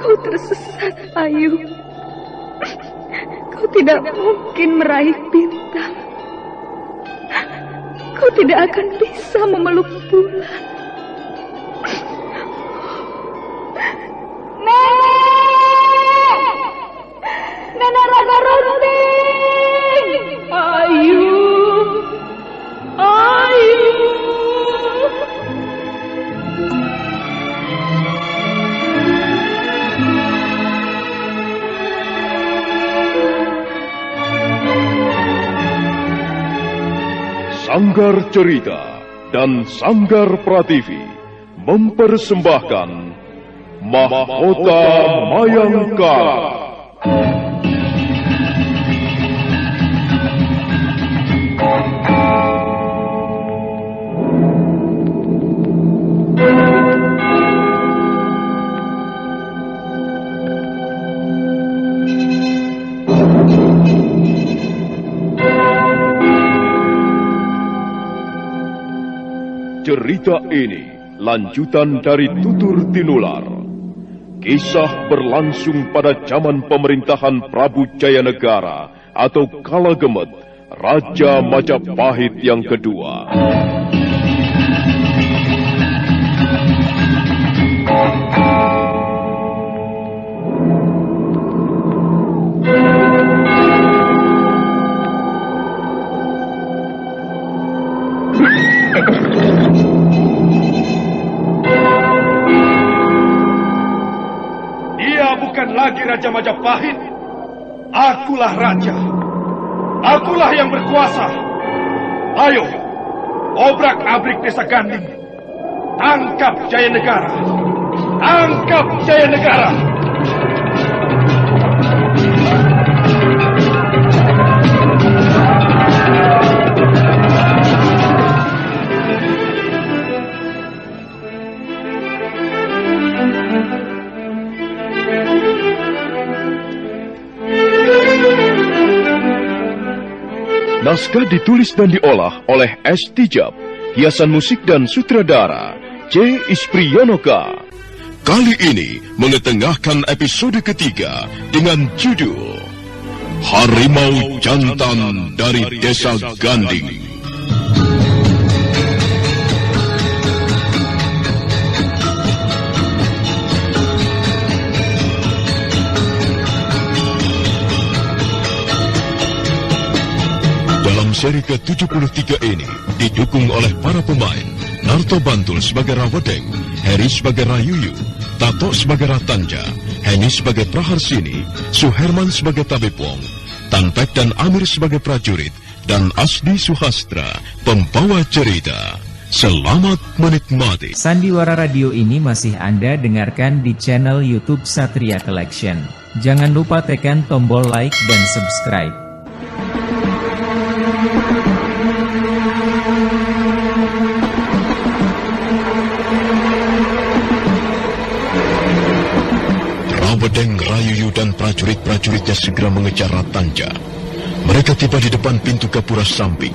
Kau tersesat, Ayu. Kau tidak mungkin meraih bintang. Kau tidak akan bisa memeluk bulan. Nenek Raka Runting! Ayu! Sanggar Cerita dan Sanggar Prativi mempersembahkan Mahkota Mayangkara. Cerita ini lanjutan dari Tutur Tinular. Kisah berlangsung pada zaman pemerintahan Prabu Jayanegara atau Kala Gemet, Raja Majapahit yang kedua. Bukan lagi Raja Majapahit. Akulah raja. Akulah yang berkuasa. Ayo, obrak-abrik desa Ganding. Tangkap Jayanegara. Tangkap Jayanegara. Naskah ditulis dan diolah oleh S. Tijab, hiasan musik dan sutradara C. Ispriyonoka. Kali ini mengetengahkan episode ketiga dengan judul Harimau Jantan dari Desa Ganding. Seri ke-73 ini didukung oleh para pemain Narto Bantul sebagai Rawedeng, Heri sebagai Rayuyu, Tato sebagai Ratanja, Heni sebagai Praharsini, Suherman sebagai Tabipwong, Tanpek dan Amir sebagai prajurit, dan Asdi Suhastra, pembawa cerita. Selamat menikmati. Sandiwara Radio ini masih Anda dengarkan di channel YouTube Satria Collection. Jangan lupa tekan tombol like dan subscribe. Rawedeng, Rayuyu dan prajurit-prajuritnya segera mengejar Ratanja. Mereka tiba di depan pintu Gapura samping.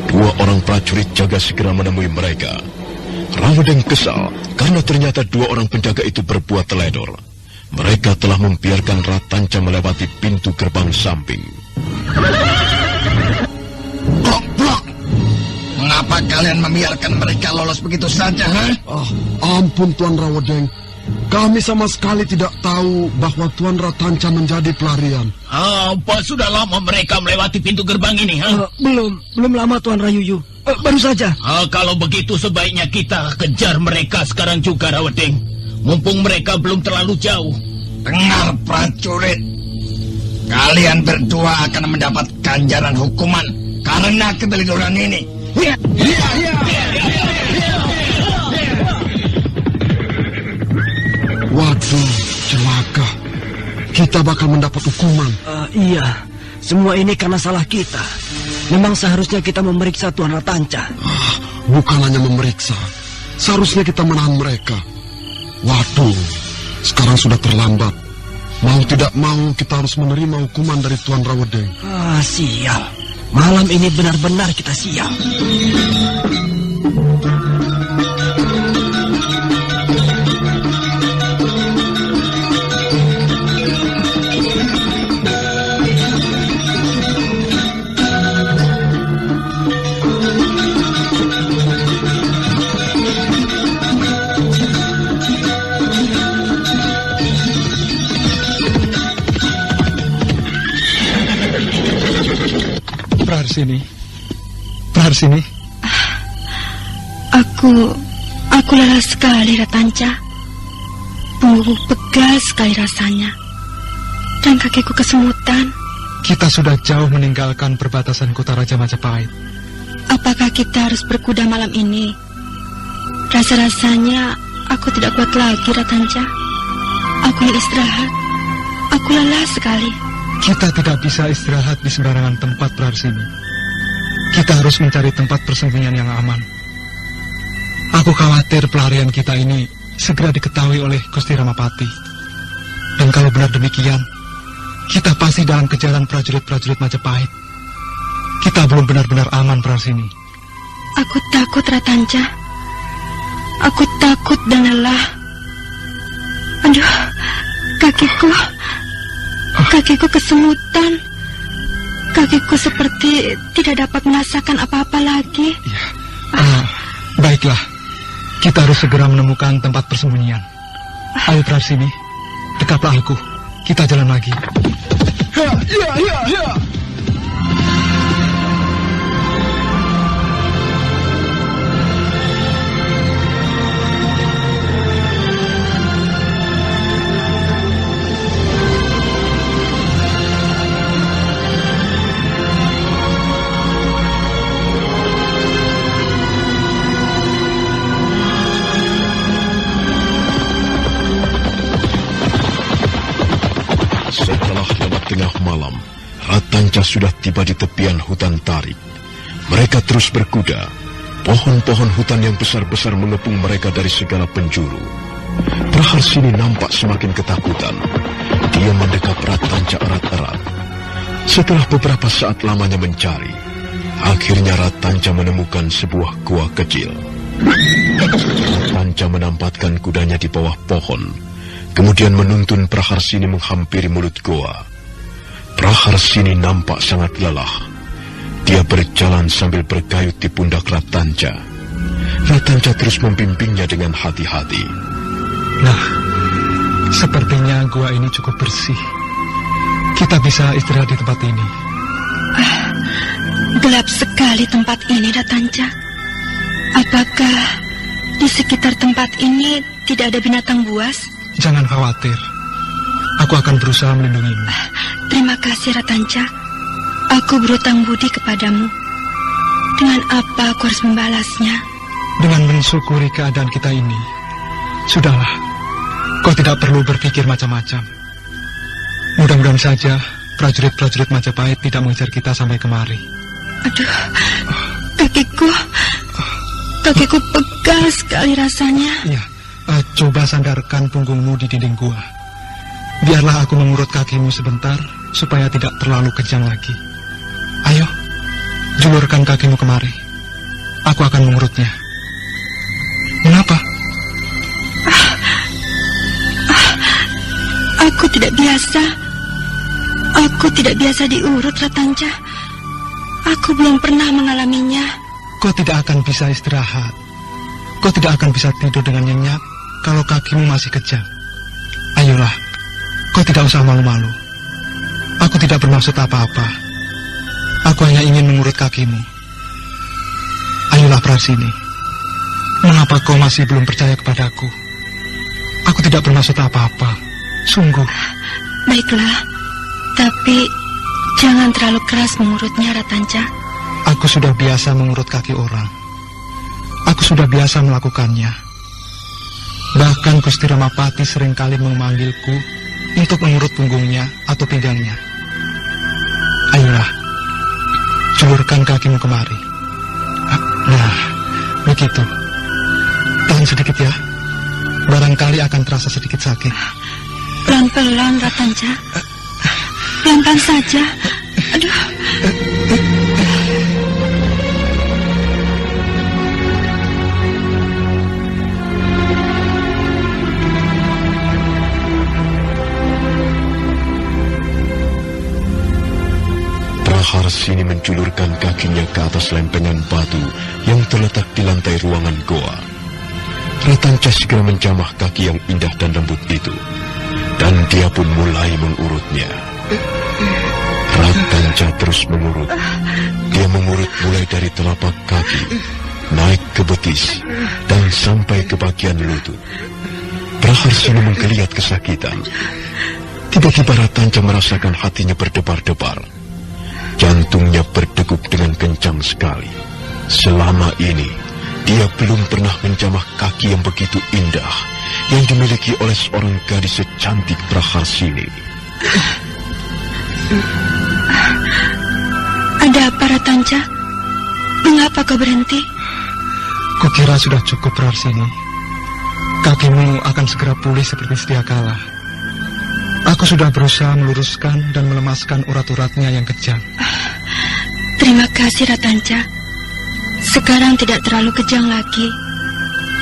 Dua orang prajurit jaga segera menemui mereka. Rawedeng kesal karena ternyata dua orang penjaga itu berbuat teledor. Mereka telah membiarkan Ratanja melewati pintu gerbang samping. Goblok! Mengapa kalian membiarkan mereka lolos begitu saja, ha? Ampun Tuan Rawedeng. Kami sama sekali tidak tahu bahwa Tuan Ratanja menjadi pelarian. Apa sudah lama mereka melewati pintu gerbang ini, ha? Belum lama Tuan Rayuyu. Baru saja. Kalau begitu sebaiknya kita kejar mereka sekarang juga, Rawedeng. Mumpung mereka belum terlalu jauh. Dengar prajurit. Kalian berdua akan mendapat ganjaran hukuman karena keteledoran ini. Waduh, celaka. Kita bakal mendapat hukuman. Iya, semua ini karena salah kita. Memang seharusnya kita memeriksa Tuan Ratanja. Bukan hanya memeriksa. Seharusnya kita menahan mereka. Waduh, sekarang sudah terlambat. Mau tidak mau kita harus menerima hukuman dari Tuan Rawedeng. Sial. Malam ini benar-benar kita sial. Praharsini. Aku lelah sekali, Ratanca. Punggungku pegal sekali rasanya. Dan kakiku kesemutan. Kita sudah jauh meninggalkan perbatasan kota Raja Majapahit. Apakah kita harus berkuda malam ini? Rasa-rasanya aku tidak kuat lagi, Ratanca. Aku ingin istirahat. Aku lelah sekali. Kita tidak bisa istirahat di sembarangan tempat, Praharsini. Kita harus mencari tempat persembunyian yang aman. Aku khawatir pelarian kita ini segera diketahui oleh Gusti Ramapati. Dan kalau benar demikian, kita pasti dalam kejaran prajurit-prajurit Majapahit. Kita belum benar-benar aman, Praharsini. Aku takut, Ratanca. Aku takut dan lelah. Aduh, kakiku kesemutan. Kakiku seperti tidak dapat merasakan apa-apa lagi. Ya, baiklah. Kita harus segera menemukan tempat persembunyian. Ayo, Praharsini, dekatlah aku. Kita jalan lagi. Ya. Setelah lewat tengah malam, Ratanca sudah tiba di tepian hutan tarik. Mereka terus berkuda. Pohon-pohon hutan yang besar-besar mengepung mereka dari segala penjuru. Praharsini nampak semakin ketakutan. Dia mendekap Ratanca erat-erat. Setelah beberapa saat lamanya mencari, akhirnya Ratanca menemukan sebuah gua kecil. Ratanca menampatkan kudanya di bawah pohon, kemudian menuntun Praharsini menghampiri mulut goa. Praharsini nampak sangat lelah. Dia berjalan sambil bergayut di pundak Ratanca. Ratanca terus membimbingnya dengan hati-hati. Nah, sepertinya gua ini cukup bersih. Kita bisa istirahat di tempat ini. Gelap sekali tempat ini, Ratanca. Apakah di sekitar tempat ini tidak ada binatang buas? Jangan khawatir. Aku akan berusaha melindungimu. Terima kasih, Ratanca. Aku berutang budi kepadamu. Dengan apa aku harus membalasnya? Dengan mensyukuri keadaan kita ini. Sudahlah, kau tidak perlu berpikir macam-macam. Mudah-mudahan saja prajurit-prajurit Majapahit tidak mengejar kita sampai kemari. Aduh, kakiku pegal sekali rasanya. Iya. Coba sandarkan punggungmu di dinding gua. Biarlah aku mengurut kakimu sebentar, supaya tidak terlalu kejang lagi. Ayo, julurkan kakimu kemari. Aku akan mengurutnya. Mengapa? Aku tidak biasa. Aku tidak biasa diurut, Ratanca. Aku belum pernah mengalaminya. Kau tidak akan bisa istirahat. Kau tidak akan bisa tidur dengan nyenyak kalau kakimu masih kejang. Ayolah, kau tidak usah malu-malu. Aku tidak bermaksud apa-apa. Aku hanya ingin mengurut kakimu. Ayolah, Praharsini. Mengapa kau masih belum percaya kepadaku? Aku tidak bermaksud apa-apa. Sungguh. Baiklah, tapi jangan terlalu keras mengurutnya, Ratanca. Aku sudah biasa mengurut kaki orang. Aku sudah biasa melakukannya. Bahkan Gusti Ramapati seringkali memanggilku untuk mengurut punggungnya atau pinggangnya. Ayolah, julurkan kakimu kemari. Nah, begitu. Tahan sedikit ya. Barangkali akan terasa sedikit sakit. Pelan-pelan, Ratanca. Pelan-pelan saja. Aduh. Praharsini menjulurkan kakinya ke atas lempengan batu yang terletak di lantai ruangan goa. Ratanca segera menjamah kaki yang indah dan lembut itu, dan dia pun mulai mengurutnya. Ratanja terus mengurut. Dia mengurut mulai dari telapak kaki, naik ke betis, dan sampai ke bagian lutut. Praharsini menggeliat kesakitan. Tiba-tiba Ratanja merasakan hatinya berdebar-debar. Jantungnya berdegup dengan kencang sekali. Selama ini, dia belum pernah menjamah kaki yang begitu indah yang dimiliki oleh seorang gadis secantik Praharsini. Ada apa, Ratanja? Mengapa kau berhenti? Kukira sudah cukup, Praharsini. Kakimu akan segera pulih seperti sedia kala. Aku sudah berusaha meluruskan dan melemaskan urat-uratnya yang kejang. Terima kasih, Ratanja. Sekarang tidak terlalu kejang lagi.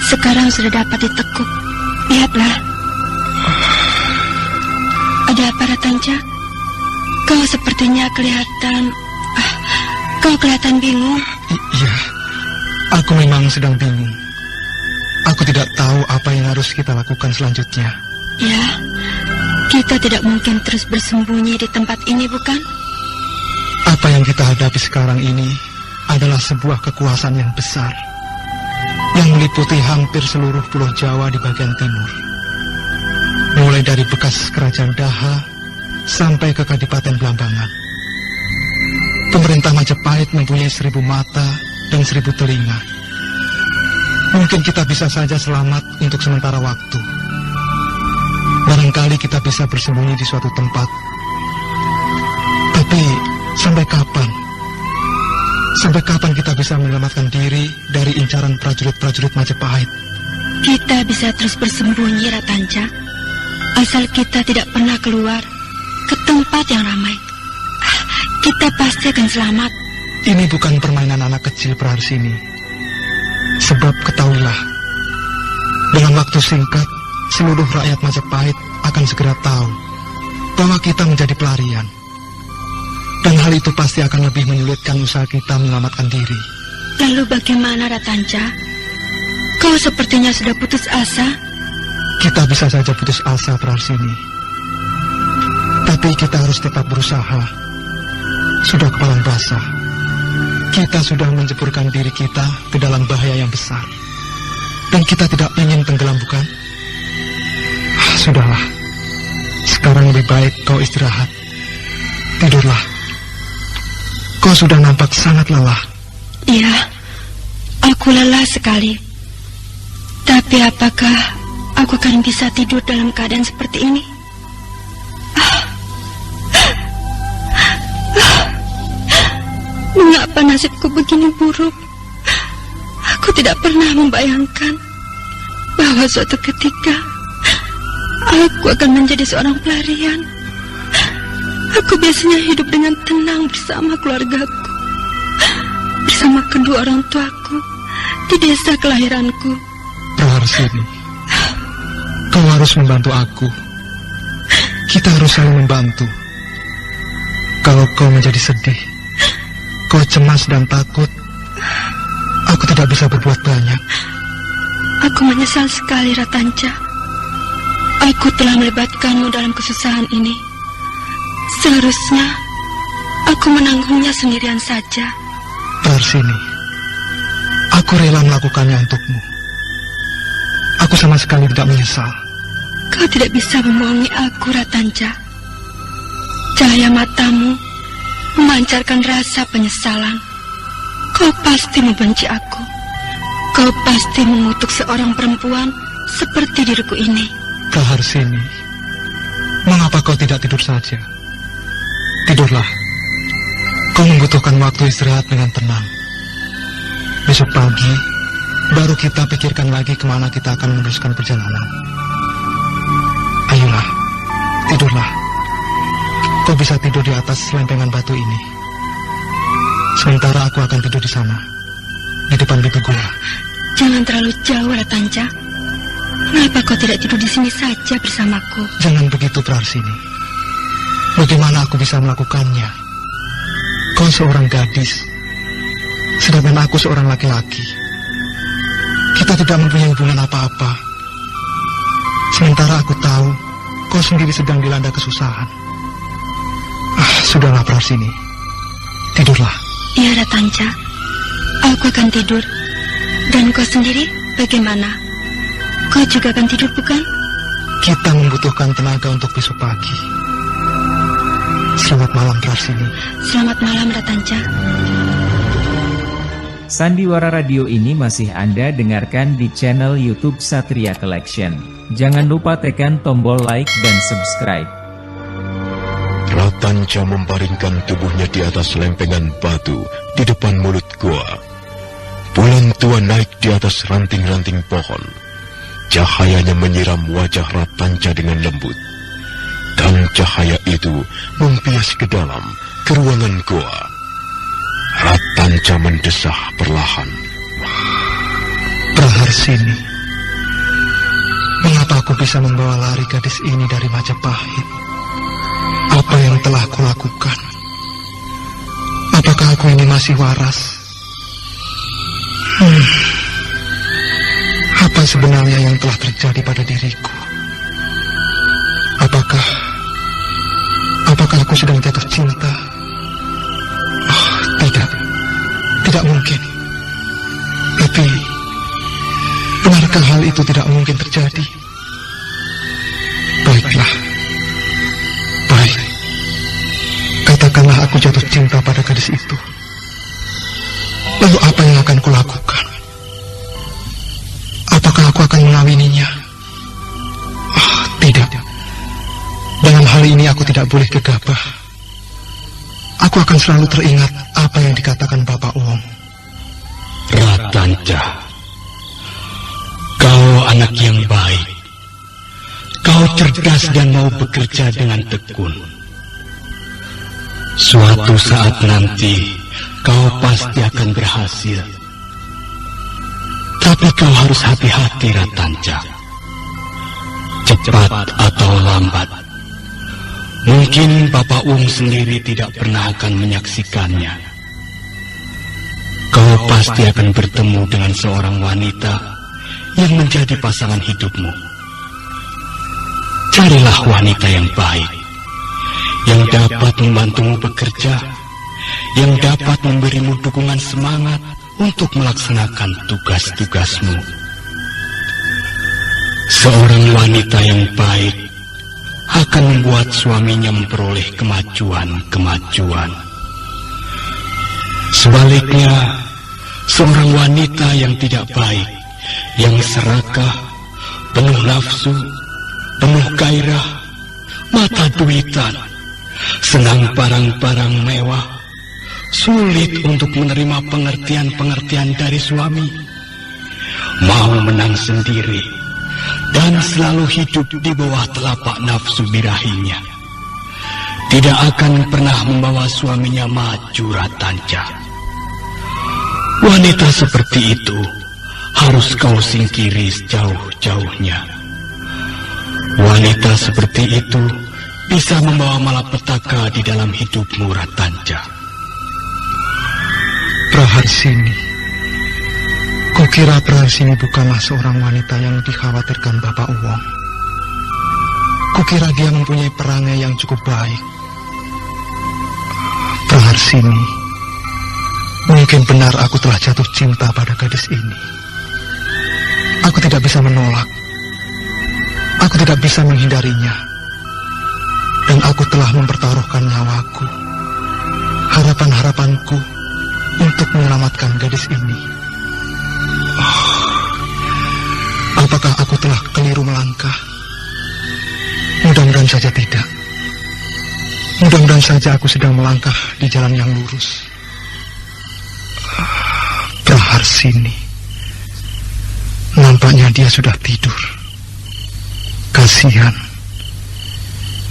Sekarang sudah dapat ditekuk. Lihatlah. Ada apa, Ratanja? Kau sepertinya kelihatan... Kau kelihatan bingung. Iya, aku memang sedang bingung. Aku tidak tahu apa yang harus kita lakukan selanjutnya. Ya, kita tidak mungkin terus bersembunyi di tempat ini, bukan? Apa yang kita hadapi sekarang ini adalah sebuah kekuasaan yang besar yang meliputi hampir seluruh pulau Jawa di bagian timur. Mulai dari bekas kerajaan Daha sampai ke Kadipaten Blambangan. Pemerintah Majapahit mempunyai 1000 mata dan 1000 telinga. Mungkin kita bisa saja selamat untuk sementara waktu. Barangkali kita bisa bersembunyi di suatu tempat. Tapi sampai kapan? Sampai kapan kita bisa menyelamatkan diri dari incaran prajurit-prajurit Majapahit? Kita bisa terus bersembunyi, Ratanja. Asal kita tidak pernah keluar ke tempat yang ramai. Kita pasti akan selamat. Ini bukan permainan anak kecil, Praharsini. Sebab ketahuilah, dalam waktu singkat, seluruh rakyat Majapahit akan segera tahu bahwa kita menjadi pelarian. Dan hal itu pasti akan lebih menyulitkan usaha kita menyelamatkan diri. Lalu bagaimana, Ratanja? Kau sepertinya sudah putus asa. Kita bisa saja putus asa, Praharsini. Tapi kita harus tetap berusaha. Sudah kepalang basah. Kita sudah menjeburkan diri kita ke dalam bahaya yang besar. Dan kita tidak ingin tenggelam, bukan? Sudahlah. Sekarang lebih baik kau istirahat. Tidurlah. Kau sudah nampak sangat lelah. Iya, aku lelah sekali. Tapi apakah aku akan bisa tidur dalam keadaan seperti ini? Mengapa nasibku begini buruk? Aku tidak pernah membayangkan bahwa suatu ketika aku akan menjadi seorang pelarian. Aku biasanya hidup dengan tenang bersama keluargaku, bersama kedua orang tuaku di desa kelahiranku. Praharsini, kau harus membantu aku. Kita harus saling membantu. Kalau kau menjadi sedih, kau cemas dan takut, aku tidak bisa berbuat banyak. Aku menyesal sekali, Ratanja. Aku telah melibatkanmu dalam kesusahan ini. Seharusnya aku menanggungnya sendirian saja. Praharsini, aku rela melakukannya untukmu. Aku sama sekali tidak menyesal. Kau tidak bisa membohongi aku, Ratanja. Cahaya matamu memancarkan rasa penyesalan. Kau pasti membenci aku. Kau pasti mengutuk seorang perempuan seperti diriku ini. Praharsini, mengapa kau tidak tidur saja? Tidurlah. Kau membutuhkan waktu istirahat dengan tenang. Besok pagi, baru kita pikirkan lagi kemana kita akan meneruskan perjalanan. Ayolah, tidurlah. Kau bisa tidur di atas lempengan batu ini. Sementara aku akan tidur di sana, di depan pintu gua. Jangan terlalu jauh, Ratanja. Kenapa kau tidak tidur di sini saja bersamaku? Jangan begitu, Praharsini. Bagaimana aku bisa melakukannya? Kau seorang gadis, sedangkan aku seorang laki-laki. Kita tidak mempunyai hubungan apa-apa. Sementara aku tahu, kau sendiri sedang dilanda kesusahan. Sudahlah, Praharsini. Tidurlah. Ya, Ratanja. Aku akan tidur. Dan kau sendiri bagaimana? Kau juga akan tidur, bukan? Kita membutuhkan tenaga untuk besok pagi. Selamat malam, Praharsini. Selamat malam, Ratanja. Sandiwara Radio ini masih Anda dengarkan di channel YouTube Satria Collection. Jangan lupa tekan tombol like dan subscribe. Ratanja membaringkan tubuhnya di atas lempengan batu di depan mulut gua. Bulan tua naik di atas ranting-ranting pohon. Cahayanya menyiram wajah Ratanja dengan lembut. Dan cahaya itu membias ke dalam ke ruangan gua. Ratanja mendesah perlahan. Praharsini, mengapa aku bisa membawa lari gadis ini dari Majapahit? Apa yang telah aku lakukan? Apakah aku ini masih waras? Apa sebenarnya yang telah terjadi pada diriku? Apakah aku sedang jatuh cinta? Oh, tidak mungkin. Tapi, benarkah hal itu tidak mungkin terjadi? Baiklah. Baik. Katakanlah aku jatuh cinta pada gadis itu. Lalu apa yang akan kulakukan? Apakah aku akan mengawininya? Oh, tidak. Dalam hal ini aku tidak boleh gegabah. Aku akan selalu teringat apa yang dikatakan Bapak Wong. Ratanja, kau anak yang baik. Kau cerdas dan mau bekerja dengan tekun. Suatu saat nanti, kau pasti akan berhasil. Tapi kau harus hati-hati, Ratanja. Cepat atau lambat, mungkin Bapak Wong sendiri tidak pernah akan menyaksikannya. Kau pasti akan bertemu dengan seorang wanita yang menjadi pasangan hidupmu. Carilah wanita yang baik, yang dapat membantumu bekerja, yang dapat memberimu dukungan semangat untuk melaksanakan tugas-tugasmu. Seorang wanita yang baik akan membuat suaminya memperoleh kemajuan. Sebaliknya, seorang wanita yang tidak baik, yang serakah, penuh nafsu, penuh gairah, mata duitan, senang barang-barang mewah, sulit untuk menerima pengertian-pengertian dari suami, mau menang sendiri, dan selalu hidup di bawah telapak nafsu birahinya, tidak akan pernah membawa suaminya maju, Ratanja. Wanita seperti itu harus kau singkiri sejauh-jauhnya. Wanita seperti itu bisa membawa malapetaka di dalam hidupmu, Ratanja. Praharsini, kukira Praharsini bukanlah seorang wanita yang dikhawatirkan Bapak Wong. Kukira dia mempunyai perangai yang cukup baik. Praharsini, mungkin benar aku telah jatuh cinta pada gadis ini. Aku tidak bisa menolak. Aku tidak bisa menghindarinya. Dan aku telah mempertaruhkan nyawaku, harapan-harapanku untuk menyelamatkan gadis ini. Apakah aku telah keliru melangkah? Mudah-mudahan saja tidak. Mudah-mudahan saja aku sedang melangkah di jalan yang lurus. Praharsini, nampaknya dia sudah tidur. Kasihan.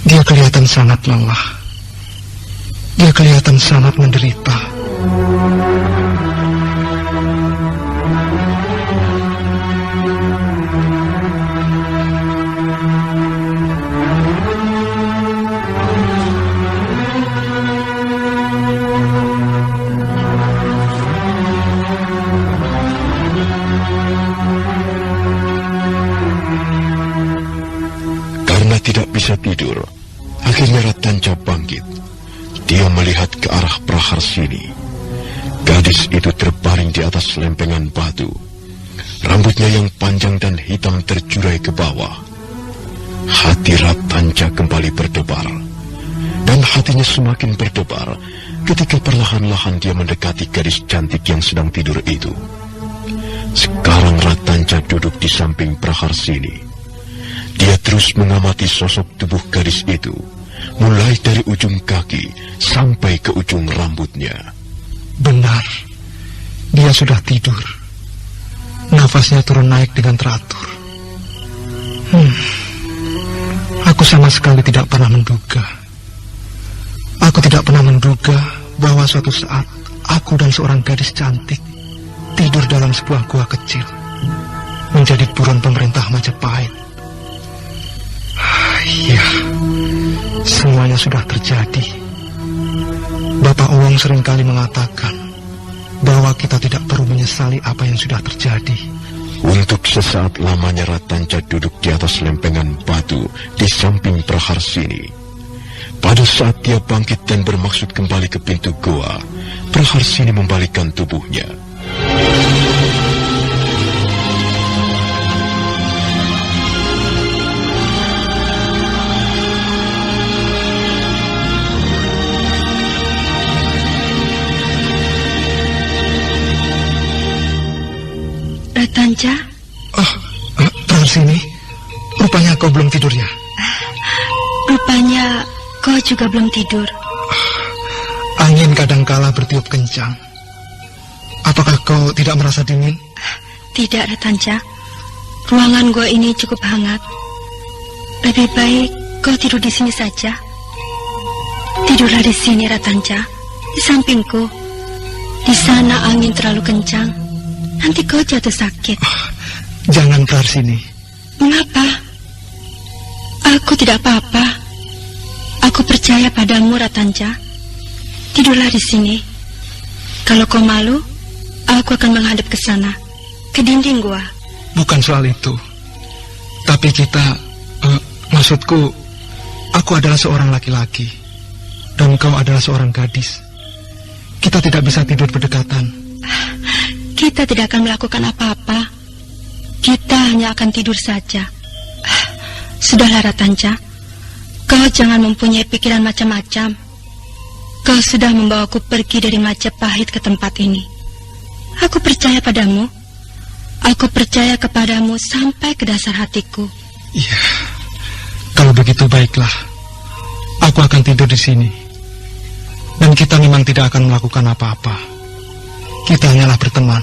Dia kelihatan sangat lelah. Dia kelihatan sangat menderita. Tidak bisa tidur, akhirnya Ratanja bangkit. Dia melihat ke arah Praharsini. Gadis itu terbaring di atas lempengan batu. Rambutnya yang panjang dan hitam terjurai ke bawah. Hati Ratanca kembali berdebar. Dan hatinya semakin berdebar ketika perlahan-lahan dia mendekati gadis cantik yang sedang tidur itu. Sekarang Ratanca duduk di samping Praharsini. Dia terus mengamati sosok tubuh gadis itu, mulai dari ujung kaki sampai ke ujung rambutnya. Benar, dia sudah tidur. Nafasnya turun naik dengan teratur. Aku sama sekali tidak pernah menduga. Aku tidak pernah menduga bahwa suatu saat aku dan seorang gadis cantik tidur dalam sebuah gua kecil, menjadi buron pemerintah Majapahit. Iya, semuanya sudah terjadi. Bapak Owong seringkali mengatakan bahwa kita tidak perlu menyesali apa yang sudah terjadi. Untuk sesaat lamanya Ratanca duduk di atas lempengan batu di samping Praharsini. Pada saat dia bangkit dan bermaksud kembali ke pintu goa, Praharsini membalikkan tubuhnya. Ratanca? Praharsini, rupanya kau belum tidur ya? Rupanya kau juga belum tidur. Angin kadangkala bertiup kencang. Apakah kau tidak merasa dingin? Tidak, Ratanca. Ruangan gua ini cukup hangat. Lebih baik kau tidur di sini saja. Tidurlah di sini, Ratanca, di sampingku. Di sana angin terlalu kencang. Nanti kau jatuh sakit. Jangan Praharsini. Mengapa? Aku tidak apa-apa. Aku percaya padamu, Ratanca. Tidurlah di sini. Kalau kau malu, aku akan menghadap ke sana, ke dinding gua. Bukan soal itu. Tapi kita, maksudku, aku adalah seorang laki-laki, dan kau adalah seorang gadis. Kita tidak bisa tidur berdekatan. Kita tidak akan melakukan apa-apa. Kita hanya akan tidur saja. Sudahlah, Ratanca. Kau jangan mempunyai pikiran macam-macam. Kau sudah membawaku pergi dari Majapahit ke tempat ini. Aku percaya padamu. Aku percaya kepadamu sampai ke dasar hatiku. Iya. Kalau begitu baiklah. Aku akan tidur di sini. Dan kita memang tidak akan melakukan apa-apa. Kita hanyalah berteman.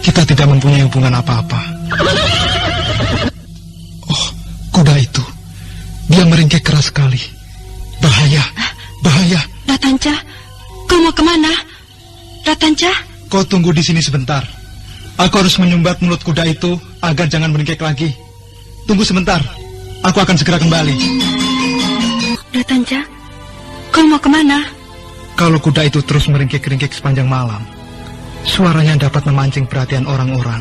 Kita tidak mempunyai hubungan apa-apa. Oh, kuda itu. Dia meringkik keras sekali. Bahaya, bahaya. Ratanca, kau mau kemana? Ratanca? Kau tunggu di sini sebentar. Aku harus menyumbat mulut kuda itu agar jangan meringkik lagi. Tunggu sebentar. Aku akan segera kembali. Ratanca, kau mau kemana? Kalau kuda itu terus meringkik-ringkik sepanjang malam, suaranya dapat memancing perhatian orang-orang.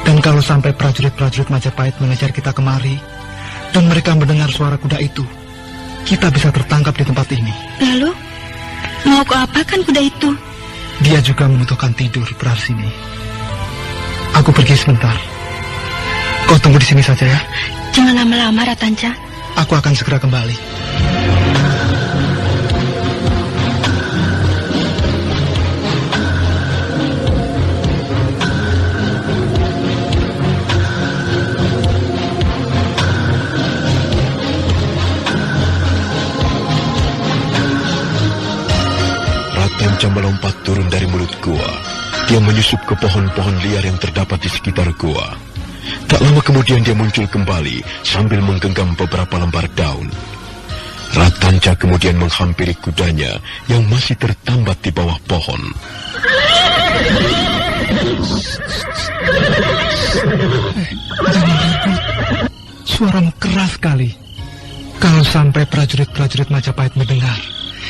Dan kalau sampai prajurit-prajurit Majapahit mengejar kita kemari, dan mereka mendengar suara kuda itu, kita bisa tertangkap di tempat ini. Lalu, mau kau apakan kuda itu? Dia juga membutuhkan tidur, Praharsini. Aku pergi sebentar. Kau tunggu di sini saja ya. Jangan lama-lama, Ratanca. Aku akan segera kembali. Ratanca melompat turun dari mulut gua. Dia menyusup ke pohon-pohon liar yang terdapat di sekitar gua. Tak lama kemudian dia muncul kembali sambil menggenggam beberapa lembar daun. Ratanca kemudian menghampiri kudanya yang masih tertambat di bawah pohon. Jangan ribut. Suaramu keras sekali. Kalau sampai prajurit-prajurit Majapahit mendengar,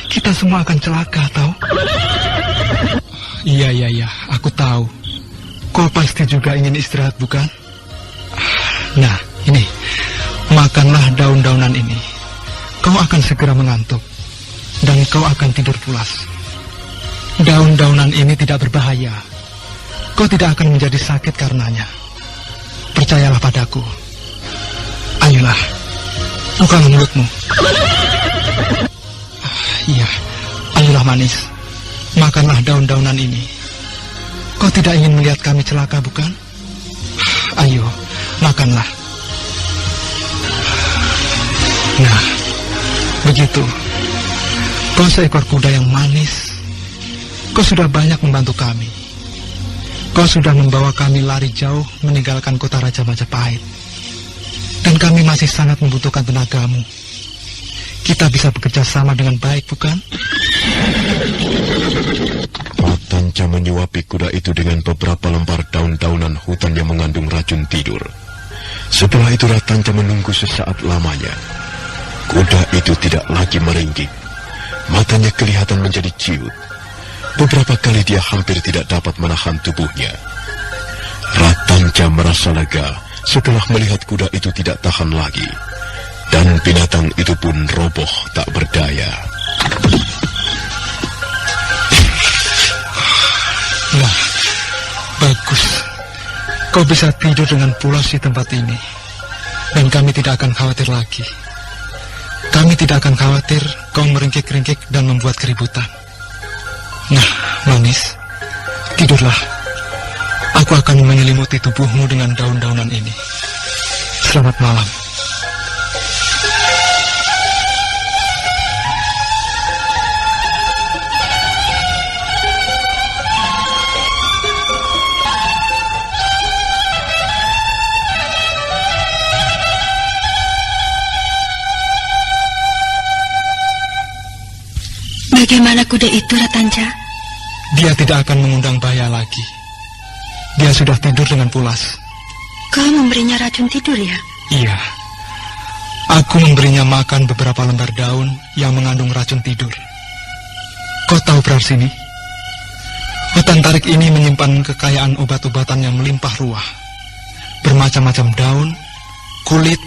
kita semua akan celaka, tahu? Iya, aku tahu. Kau pasti juga ingin istirahat, bukan? Nah, ini. Makanlah daun-daunan ini. Kau akan segera mengantuk. dan kau akan tidur pulas. Daun-daunan ini tidak berbahaya. Kau tidak akan menjadi sakit karenanya. Percayalah padaku. Ayolah, bukalah mulutmu. Iya, ayolah manis. Makanlah daun-daunan ini. Kau tidak ingin melihat kami celaka, bukan? Ayo, makanlah. Nah, begitu. Kau seekor kuda yang manis. Kau sudah banyak membantu kami. Kau sudah membawa kami lari jauh meninggalkan kota Raja Majapahit. Dan kami masih sangat membutuhkan tenagamu. Kita bisa bekerja sama dengan baik, bukan? Ratanca menyuapi kuda itu dengan beberapa lembar daun-daunan hutan yang mengandung racun tidur. Setelah itu Ratanca menunggu sesaat lamanya. Kuda itu tidak lagi meringkik. Matanya kelihatan menjadi ciut. Beberapa kali dia hampir tidak dapat menahan tubuhnya. Ratanca merasa lega setelah melihat kuda itu tidak tahan lagi. Dan binatang itu pun roboh tak berdaya. Nah, bagus. Kau bisa tidur dengan pulas di tempat ini. Dan kami tidak akan khawatir lagi. Kami tidak akan khawatir kau meringkik-ringkik dan membuat keributan. Nah, manis, tidurlah. Aku akan menyelimuti tubuhmu dengan daun-daunan ini. Selamat malam. Bagaimana kuda itu, Ratanca? Dia tidak akan mengundang bahaya lagi. Dia sudah tidur dengan pulas. Kau memberinya racun tidur, ya? Iya. Aku memberinya makan beberapa lembar daun yang mengandung racun tidur. Kau tahu Praharsini? Hutan tarik ini menyimpan kekayaan obat-obatan yang melimpah ruah. Bermacam-macam daun, kulit,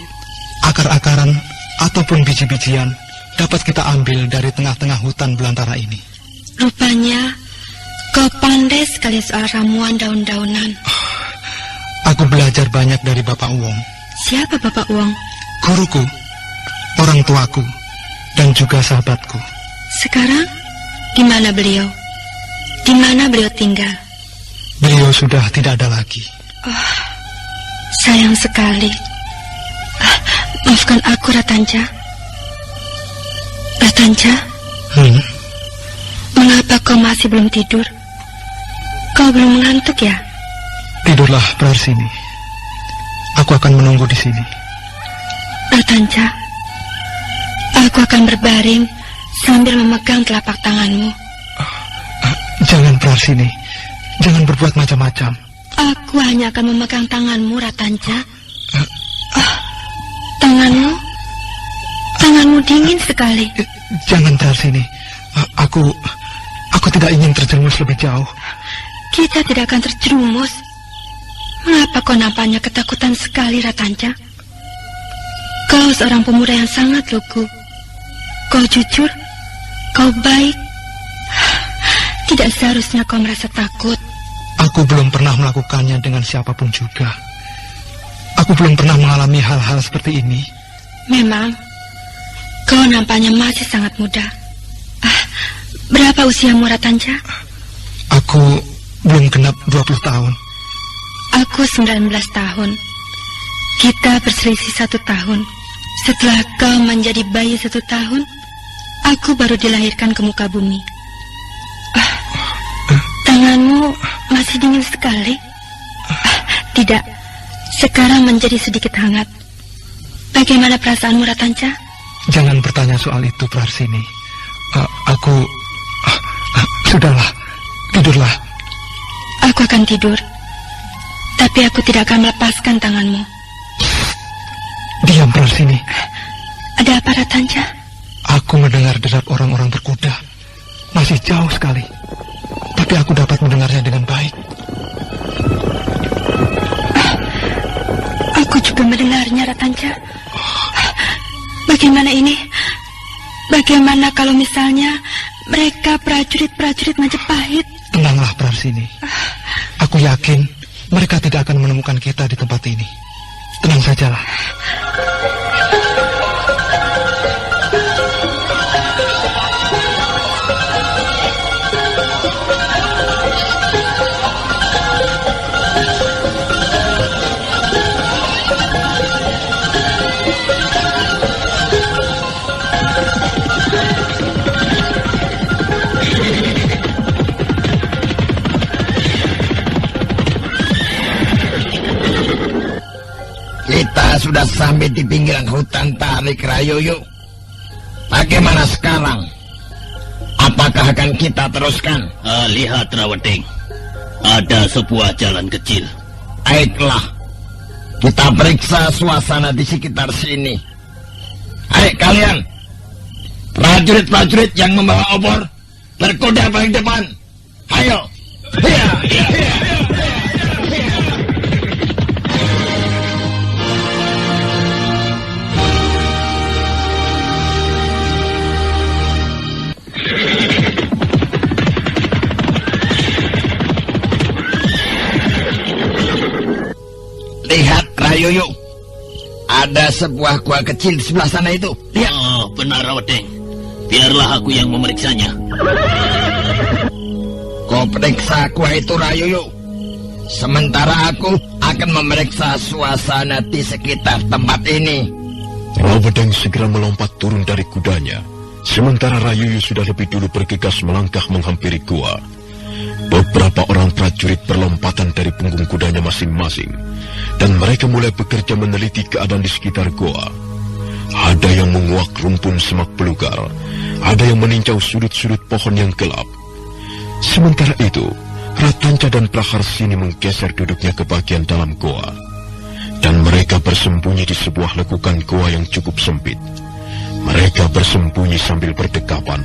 akar-akaran, ataupun biji-bijian dapat kita ambil dari tengah-tengah hutan belantara ini. Rupanya kau pandai sekali soal ramuan daun-daunan. Aku belajar banyak dari Bapak Uwong. Siapa Bapak Uwong? Guruku, orang tuaku, dan juga sahabatku. Sekarang, di mana beliau? Di mana beliau tinggal? Beliau sudah tidak ada lagi. Oh, sayang sekali. Maafkan aku, Ratanca. Ratanca? Mengapa kau masih belum tidur? Kau belum mengantuk, ya? Tidurlah, Praharsini. Aku akan menunggu di sini. Ratanca, aku akan berbaring sambil memegang telapak tanganmu. Jangan, Praharsini. Jangan berbuat macam-macam. Aku hanya akan memegang tanganmu, Ratanca. Tanganmu dingin sekali. Jangan, Praharsini. Aku tidak ingin terjerumus lebih jauh. Kita tidak akan terjerumus. Mengapa kau nampaknya ketakutan sekali, Ratanca? Kau seorang pemuda yang sangat lugu. Kau jujur, kau baik. Tidak seharusnya kau merasa takut. Aku belum pernah melakukannya dengan siapapun juga. Aku belum pernah mengalami hal-hal seperti ini. Memang, kau nampaknya masih sangat muda. Berapa usiamu, Ratanca? Aku belum genap 20 tahun. Aku 19 tahun. Kita berselisih 1 tahun. Setelah kau menjadi bayi 1 tahun, aku baru dilahirkan ke muka bumi. Tanganmu masih dingin sekali. Tidak, sekarang menjadi sedikit hangat. Bagaimana perasaanmu, Ratanca? Jangan bertanya soal itu, Praharsini. Sudahlah, tidurlah. Aku akan tidur. Tapi aku tidak akan melepaskan tanganmu. Diam, Praharsini. Ada apa, Ratanca? Aku mendengar derap orang-orang berkuda. Masih jauh sekali. Tapi aku dapat mendengarnya dengan baik. Aku juga mendengarnya, Ratanca. Bagaimana ini? Bagaimana kalau misalnya mereka prajurit-prajurit Majapahit? Tenanglah Praharsini. Aku yakin mereka tidak akan menemukan kita di tempat ini. Tenang sajalah. Kita sudah sampai di pinggiran hutan Tarik Rayuyu. Bagaimana sekarang? Apakah akan kita teruskan? Lihat Rawedeng, ada sebuah jalan kecil. Baiklah, kita periksa suasana di sekitar sini. Ayo kalian, prajurit-prajurit yang membawa obor, berkuda paling depan. Ayo. Hiya, hiya, hiya. Lihat Rayuyu, ada sebuah gua kecil di sebelah sana itu. Lihat. Oh, benar Rawedeng. Biarlah aku yang memeriksanya. Kau periksa gua itu Rayuyu. Sementara aku akan memeriksa suasana di sekitar tempat ini. Rawedeng segera melompat turun dari kudanya. Sementara Rayuyu sudah lebih dulu bergegas melangkah menghampiri gua. Beberapa orang prajurit berlompatan dari punggung kudanya masing-masing, dan mereka mulai bekerja meneliti keadaan di sekitar goa. Ada yang menguak rumpun semak belukar, ada yang meninjau sudut-sudut pohon yang gelap. Sementara itu, Ratanca dan Praharsini menggeser duduknya ke bagian dalam goa, dan mereka bersembunyi di sebuah lekukan goa yang cukup sempit. Mereka bersembunyi sambil berdekapan.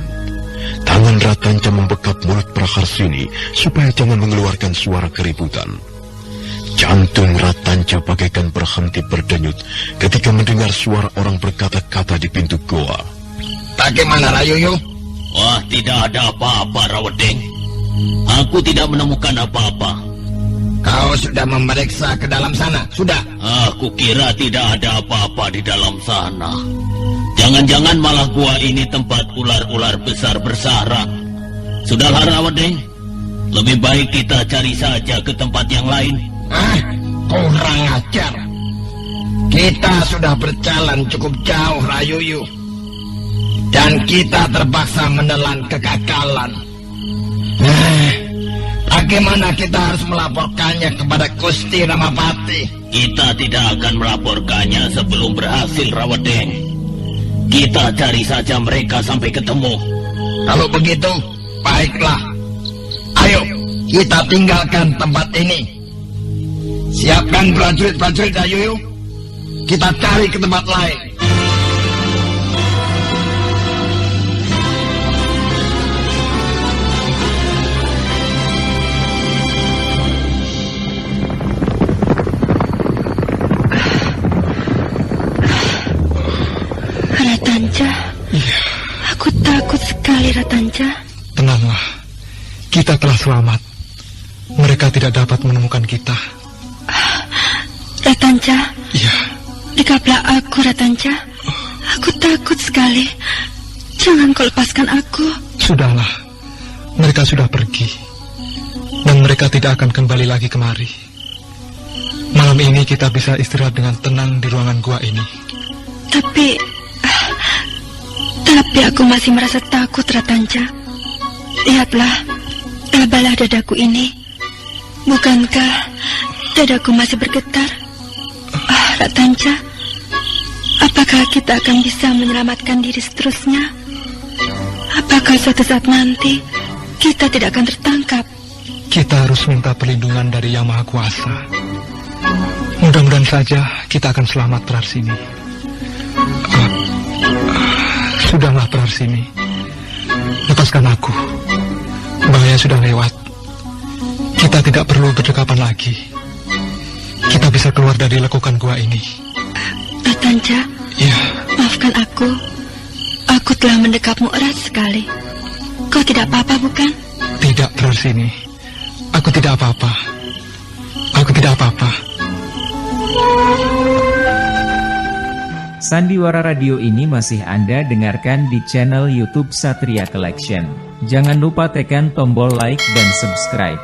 Tangan Ratanca membekap mulut Praharsini supaya jangan mengeluarkan suara keributan. Jantung Ratanca bagaikan berhenti berdenyut ketika mendengar suara orang berkata-kata di pintu goa. Bagaimana Rayuyu? Wah, tidak ada apa-apa Rawedeng. Aku tidak menemukan apa-apa. Kau sudah memeriksa ke dalam sana? Sudah? Aku kira tidak ada apa-apa di dalam sana. Jangan-jangan malah gua ini tempat ular-ular besar bersarang. Sudahlah Rawedeng, lebih baik kita cari saja ke tempat yang lain. Kurang ajar. Kita sudah berjalan cukup jauh Rayuyu, dan kita terpaksa menelan kegagalan. Bagaimana kita harus melaporkannya kepada Gusti Ramapati? Kita tidak akan melaporkannya sebelum berhasil Rawedeng. Kita cari saja mereka sampai ketemu. Kalau begitu, baiklah. Ayo, kita tinggalkan tempat ini. Siapkan prajurit-prajurit Rayuyu. Kita cari ke tempat lain. Ratanca, aku takut sekali Ratanca. Tenanglah, kita telah selamat. Mereka tidak dapat menemukan kita. Ratanca, Iya. dekaplah aku Ratanca. Aku takut sekali. Jangan kau lepaskan aku. Sudahlah, mereka sudah pergi, dan mereka tidak akan kembali lagi kemari. Malam ini kita bisa istirahat dengan tenang di ruangan gua ini. Tapi aku masih merasa takut Ratanca. Lihatlah, tabalah dadaku ini. Bukankah dadaku masih bergetar? Ratanca, apakah kita akan bisa menyelamatkan diri seterusnya? Apakah suatu saat nanti kita tidak akan tertangkap? Kita harus minta perlindungan dari Yang Maha Kuasa. Mudah-mudahan saja kita akan selamat Praharsini. Sudahlah Praharsini, lepaskan aku. Bahaya sudah lewat. Kita tidak perlu berdekapan lagi. Kita bisa keluar dari lekukan gua ini. Ratanca, Iya. maafkan aku. Aku Aku telah mendekapmu erat sekali. Kau tidak apa-apa, bukan? Tidak, Praharsini. Aku tidak apa-apa. Aku tidak apa-apa. Sandiwara Radio ini masih Anda dengarkan di channel YouTube Satria Collection. Jangan lupa tekan tombol like dan subscribe.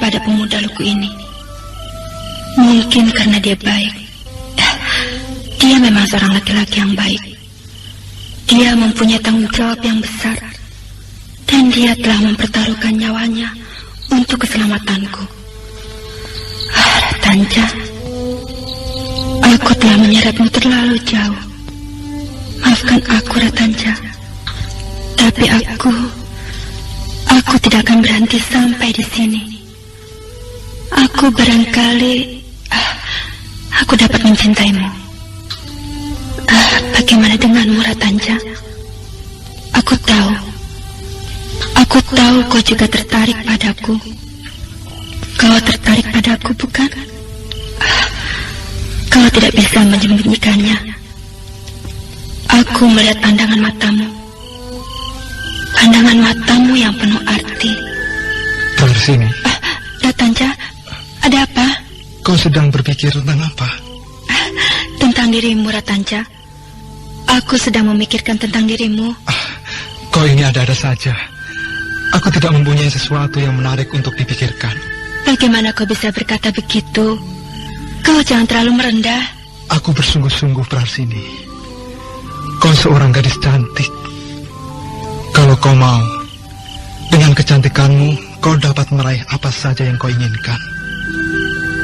Pada pemuda lugu ini. Mungkin karena dia baik. Dia memang seorang laki-laki yang baik. Dia mempunyai tanggung jawab yang besar. Dan dia telah mempertaruhkan nyawanya untuk keselamatanku. Ratanja, aku telah menyeretmu terlalu jauh. Maafkan aku, Ratanja. Tapi aku tidak akan berhenti sampai di sini. Aku barangkali aku dapat mencintaimu. Bagaimana denganmu, Ratanja? Aku tahu kau juga tertarik padaku. Kau tertarik padaku, bukan? Kau tidak bisa menyembunyikannya. Aku melihat pandangan matamu. Pandangan matamu yang penuh arti. Praharsini. Ratanja, ada apa? Kau sedang berpikir tentang apa? Tentang dirimu, Ratanja. Aku sedang memikirkan tentang dirimu. Kau ini ada-ada saja. Aku tidak mempunyai sesuatu yang menarik untuk dipikirkan. Bagaimana kau bisa berkata begitu? Kau jangan terlalu merendah. Aku bersungguh-sungguh, Praharsini. Kau seorang gadis cantik. Kalau kau mau, dengan kecantikanmu, kau dapat meraih apa saja yang kau inginkan.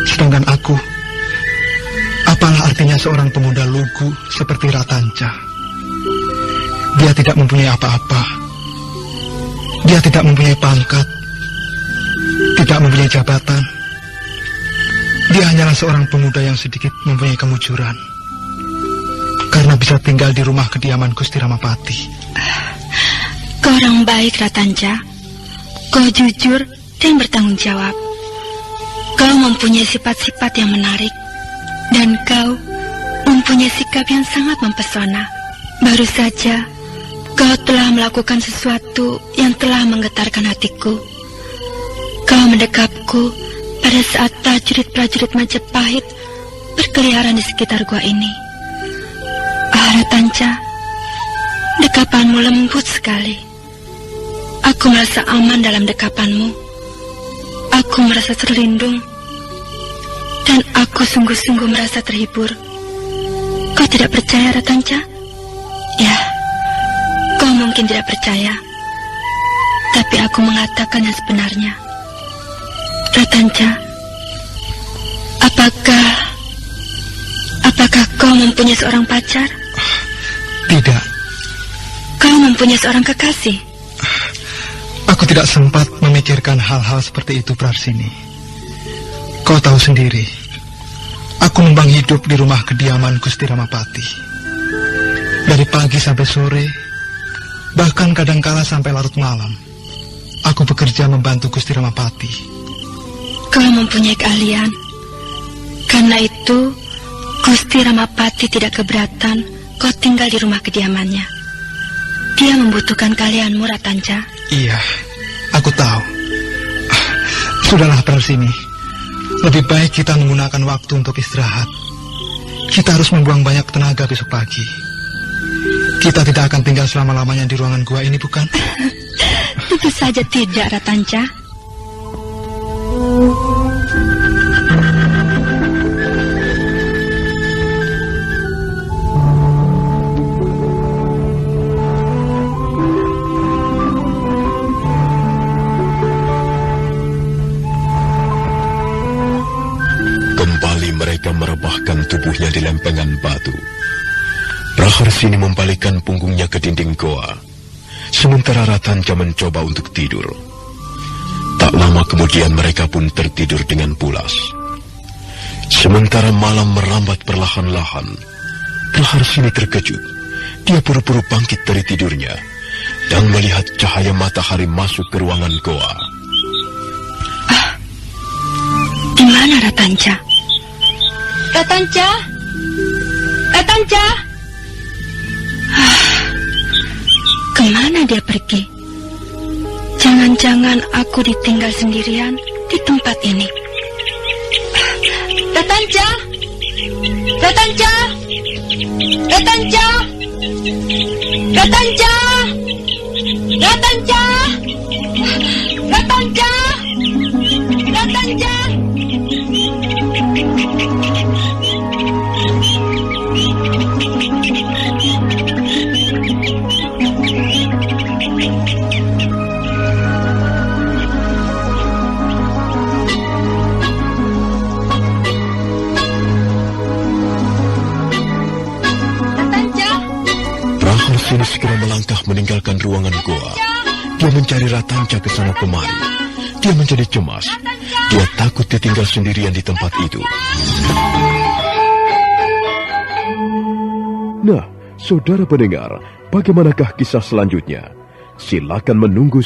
Sedangkan aku, apalah artinya seorang pemuda lugu seperti Ratanja? Dia tidak mempunyai apa-apa. Dia tidak mempunyai pangkat, tidak mempunyai jabatan. Dia hanyalah seorang pemuda yang sedikit mempunyai kemujuran, karena bisa tinggal di rumah kediaman Gusti Ramapati. Kau orang baik, Ratanja. Kau jujur dan bertanggung jawab. Kau mempunyai sifat-sifat yang menarik. Dan kau mempunyai sikap yang sangat mempesona. Baru saja kau telah melakukan sesuatu yang telah menggetarkan hatiku. Kau mendekapku pada saat prajurit-prajurit Majapahit berkeliaran di sekitar gua ini. Ratanja, dekapanmu lembut sekali. Aku merasa aman dalam dekapanmu. Aku merasa terlindung. Dan aku sungguh-sungguh merasa terhibur. Kau tidak percaya, Ratanja? Ya, kau mungkin tidak percaya. Tapi aku mengatakan yang sebenarnya. Ratanja, apakah kau mempunyai seorang pacar? Tidak. Kau mempunyai seorang kekasih? Aku tidak sempat memikirkan hal-hal seperti itu, Praharsini. Kau tahu sendiri, aku numpang hidup di rumah kediaman Gusti Ramapati. Dari pagi sampai sore, bahkan kadangkala sampai larut malam, aku bekerja membantu Gusti Ramapati. Kau mempunyai keahlian. Karena itu, Gusti Ramapati tidak keberatan kau tinggal di rumah kediamannya. Dia membutuhkan kalianmu, Ratanja. Iya, aku tahu. Sudahlah, Praharsini. Lebih baik kita menggunakan waktu untuk istirahat. Kita harus membuang banyak tenaga besok pagi. Kita tidak akan tinggal selama-lamanya di ruangan gua ini, bukan? Tentu saja tidak, Ratanja. Kembali mereka merebahkan tubuhnya di lempengan batu. Praharsini membalikkan punggungnya ke dinding goa, sementara Ratanja mencoba untuk tidur. Tak lama kemudian mereka pun tertidur dengan pulas. Sementara malam merambat perlahan-lahan, Praharsini terkejut. Dia buru-buru bangkit dari tidurnya dan melihat cahaya matahari masuk ke ruangan goa. Di mana Ratanja? Ratanja? Ratanja? Kemana dia pergi? Jangan-jangan aku ditinggal sendirian di tempat ini. Ratanja? Ratanja? Ratanja? Ratanja? Ratanja? Ratanja? Ratanja? Praharsini segera melangkah meninggalkan ruangan goa. Dia mencari Ratanja ke sana kemari. Dia menjadi cemas. Dia takut ditinggal sendirian di tempat itu. Nah, saudara pendengar, bagaimanakah kisah selanjutnya? Silakan menunggu